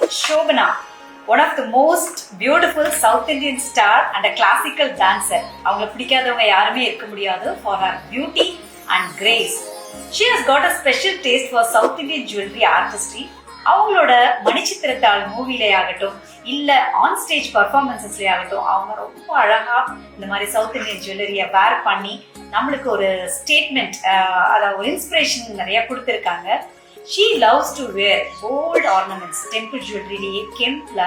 Shobana, one of the most beautiful South Indian star and a classical dancer. அவங்களை பிடிக்காதவங்க யாருமே இருக்க முடியாது for her beauty and grace. She has got a special taste for South Indian jewelry artistry. அவங்களோட மணிச்சித்திரத்தாள் மூவிலே ஆகட்டும் இல்ல on stage பர்ஃபார்மன்ஸஸ்ல ஆகட்டும் அவங்க ரொம்ப அழகா இந்த மாதிரி சவுத் இந்தியன் ஜுவல்லரியை வேர் பண்ணி நம்மளுக்கு ஒரு ஸ்டேட்மெண்ட் அதாவது ஒரு இன்ஸ்பிரேஷன் நிறைய கொடுத்துருக்காங்க. She loves to wear bold ornaments, temple jewelry, கெம்ப்ல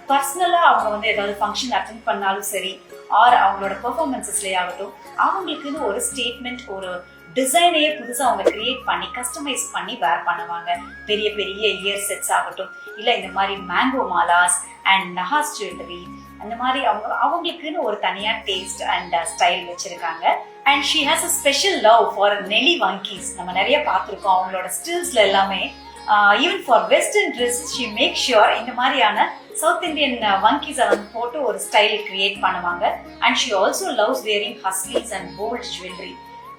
பர்சனலா அவங்க வந்து ஏதாவது ஃபங்க்ஷன் அட்டென்ட் பண்ணாலும் சரி ஆர் அவங்களோட பெர்ஃபார்மன்ஸஸ்லேயே ஆகட்டும் அவங்களுக்குன்னு ஒரு ஸ்டேட்மெண்ட் ஒரு டிசைனையே புதுசாக அவங்க கிரியேட் பண்ணி கஸ்டமைஸ் பண்ணி வேர் பண்ணுவாங்க. பெரிய பெரிய இயர் செட்ஸ் ஆகட்டும் இல்லை இந்த மாதிரி mango malas and nakas jewellery அந்த மாதிரி அவங்களுக்குன்னு ஒரு தனியாக டேஸ்ட் அண்ட் ஸ்டைல் வச்சிருக்காங்க. And she has a special love for neli vankis. நம்ம நிறைய பார்த்துருக்கோம் அவங்களோட ஸ்டில்ஸ்ல எல்லாமே. Even for western dresses she make sure இந்த மாதிரியான சவுத் இந்தியன் வங்கீஸை வந்து போட்டு ஒரு ஸ்டைல் கிரியேட் பண்ணுவாங்க. And she also loves wearing haslis and bold jewellery.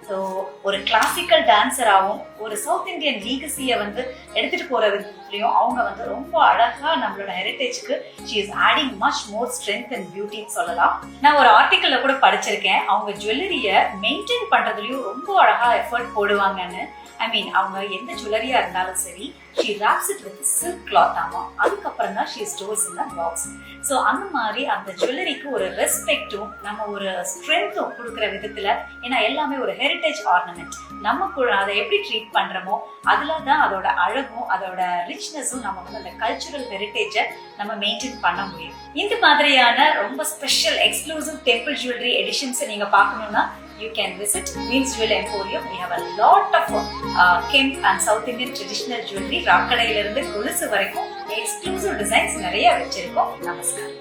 So ஒரு கிளாசிக்கல் டான்ஸராகவும் ஒரு சவுத் இந்தியன் லீகசியை வந்து எடுத்துட்டு போற விதத்துலையும் அவங்க வந்து ரொம்ப அழகா நம்மளோட ஹெரிட்டேஜ்க்கு she is adding much more strength and பியூட்டின்னு சொல்லலாம். நான் ஒரு ஆர்டிக்கல்ல கூட படிச்சிருக்கேன் அவங்க ஜுவல்லரியை மெயின்டைன் பண்றதுலயும் ரொம்ப அழகா எஃபர்ட் போடுவாங்கன்னு. ஐ மீன் அவங்க எந்த ஜுவல்லரியா இருந்தாலும் சரி she robs it with silk cloth ஆமா அதுக்கப்புறம் தான் she stores in the box. So அந்த மாதிரி அந்த ஜுவல்லரிக்கு ஒரு ரெஸ்பெக்டும் நம்ம ஒரு ஸ்ட்ரென்த்தும் கொடுக்குற விதத்துல ஏன்னா எல்லாமே ஒரு ஹெரிட்டேஜ் ஆர்னமெண்ட் நம்ம அதை எப்படி ட்ரீட் பண்றோமோ அதுல தான் அதோட அழகும் அதோட ரிச்னஸும் நம்ம வந்து அந்த கல்ச்சுரல் ஹெரிட்டேஜை நம்ம மெயின்டைன் பண்ண முடியும். இந்த மாதிரியான ரொம்ப ஸ்பெஷல் எக்ஸ்க்ளூசிவ் டெம்பிள் ஜுவல்லரி எடிஷன்ஸை நீங்க பார்க்கணும்னா you can visit Queen's Jewel Emporium. We have a lot of Kemp and South Indian traditional jewelry. ராக்கடையில இருந்து கொலுசு வரைக்கும் எக்ஸ்க்ளூசிவ் டிசைன்ஸ் நிறைய வச்சிருக்கோம். நமஸ்காரம்.